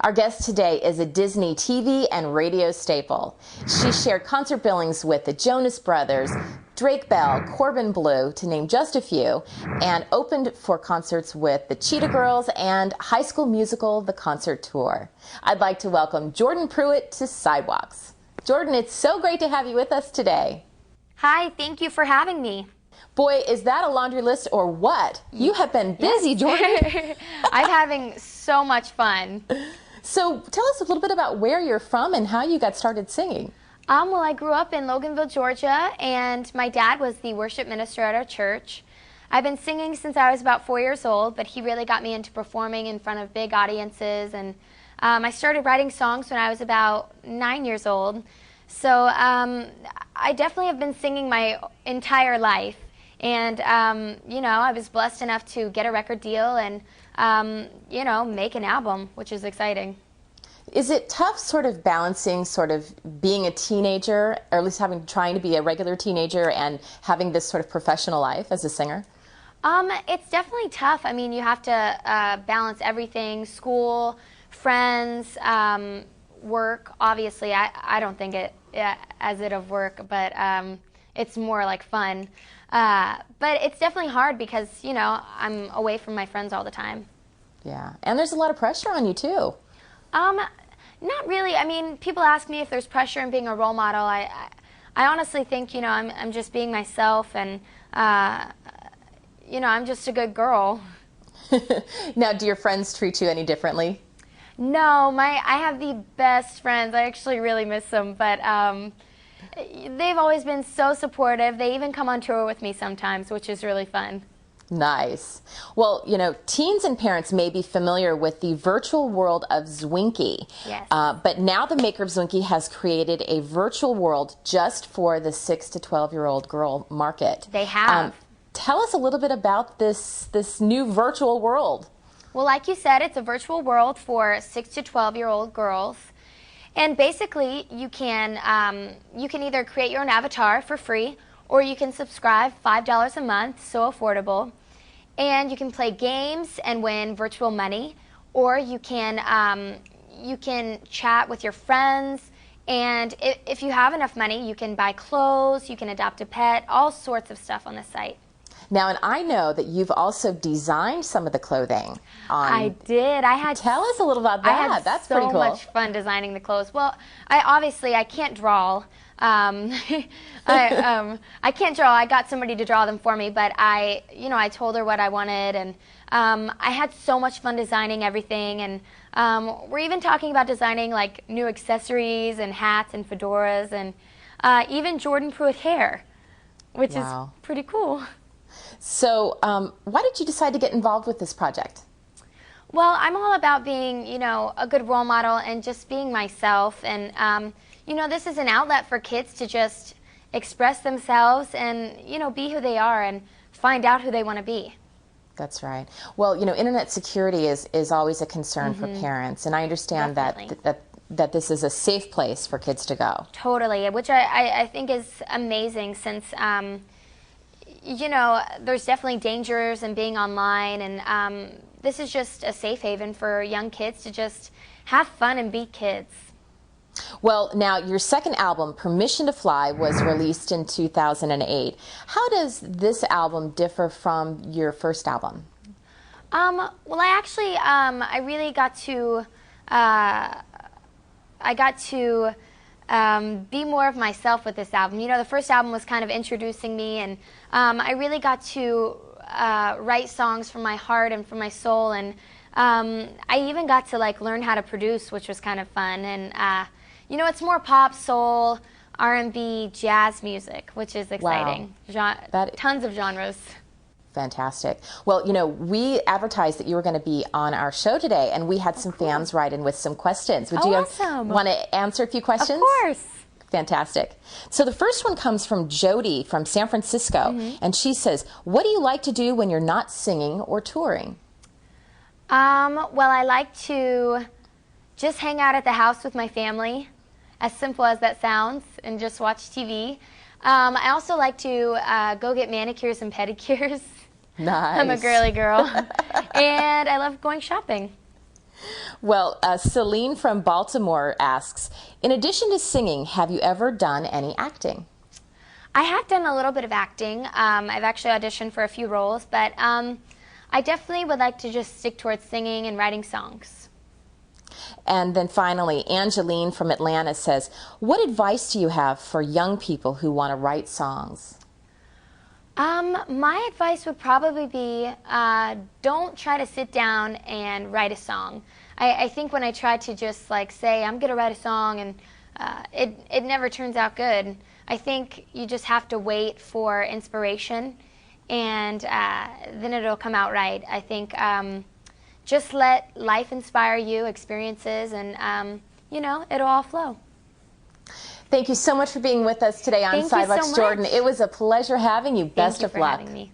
Our guest today is a Disney TV and radio staple. She shared concert billings with the Jonas Brothers, Drake Bell, Corbin Bleu, to name just a few, and opened for concerts with the Cheetah Girls and High School Musical, The Concert Tour. I'd like to welcome Jordan Pruitt to Sidewalks. Jordan, it's so great to have you with us today. Hi, thank you for having me. Boy, is that a laundry list or what? You have been busy, Yes. Jordan. I'm having so much fun. So tell us a little bit about where you're from and how you got started singing. Well, I grew up in Loganville, Georgia, and my dad was the worship minister at our church. I've been singing since I was about 4 years old, but he really got me into performing in front of big audiences, and I started writing songs when I was about 9 years old. So I definitely have been singing my entire life. And, I was blessed enough to get a record deal and, make an album, which is exciting. Is it tough sort of balancing sort of being a teenager, or at least trying to be a regular teenager and having this sort of professional life as a singer? It's definitely tough. I mean, you have to balance everything, school, friends, work. Obviously, I don't think it as it of work, but it's more like fun. But it's definitely hard because, I'm away from my friends all the time. Yeah, and there's a lot of pressure on you too. Not really. I mean, people ask me if there's pressure in being a role model. I honestly think, I'm just being myself, and, I'm just a good girl. Now, do your friends treat you any differently? No, I have the best friends. I actually really miss them, but they've always been so supportive. They even come on tour with me sometimes, which is really fun. Nice. Well, teens and parents may be familiar with the virtual world of Zwinky. Yes. But now the maker of Zwinky has created a virtual world just for the 6 to 12-year-old girl market. They have. Tell us a little bit about this new virtual world. Well, like you said, it's a virtual world for 6 to 12-year-old girls. And basically, you can either create your own avatar for free, or you can subscribe $5 a month, so affordable. And you can play games and win virtual money, or you can chat with your friends. And if you have enough money, you can buy clothes, you can adopt a pet, all sorts of stuff on the site. Now, and I know that you've also designed some of the clothing. I did. Tell us a little about that. I had That's pretty cool. so much fun designing the clothes. Well, I can't draw. I can't draw. I got somebody to draw them for me, but I told her what I wanted, and I had so much fun designing everything. And we're even talking about designing like new accessories and hats and fedoras, and even Jordan Pruitt hair, which is pretty cool. So why did you decide to get involved with this project? Well, I'm all about being, a good role model and just being myself. And, this is an outlet for kids to just express themselves and, be who they are and find out who they want to be. That's right. Well, internet security is always a concern for parents. And I understand that this is a safe place for kids to go. Totally, which I think is amazing since... there's definitely dangers in being online, and this is just a safe haven for young kids to just have fun and be kids. Well, now, your second album, Permission to Fly, was released in 2008. How does this album differ from your first album? Well, I really got to, be more of myself with this album. The first album was kind of introducing me, and I really got to write songs from my heart and from my soul, and I even got to learn how to produce, which was kind of fun. And it's more pop, soul, R&B, jazz music, which is exciting. Wow. Tons of genres. Fantastic. Well, we advertised that you were going to be on our show today, and we had some fans write in with some questions. Would you awesome. Want to answer a few questions? Of course. Fantastic. So the first one comes from Jody from San Francisco, and she says, what do you like to do when you're not singing or touring? Well, I like to just hang out at the house with my family, as simple as that sounds, and just watch TV. I also like to go get manicures and pedicures. Nice. I'm a girly girl. And I love going shopping. Well, Celine from Baltimore asks, in addition to singing, have you ever done any acting? I have done a little bit of acting. I've actually auditioned for a few roles, but I definitely would like to just stick towards singing and writing songs. And then finally, Angeline from Atlanta says, what advice do you have for young people who want to write songs? My advice would probably be don't try to sit down and write a song. I think when I try to just like say I'm going to write a song and it never turns out good. I think you just have to wait for inspiration and then it'll come out right. I think just let life inspire you, experiences, and you know, it'll all flow. Thank you so much for being with us today on Sidewalks, Jordan. It was a pleasure having you. Best of luck. Thank you for having me.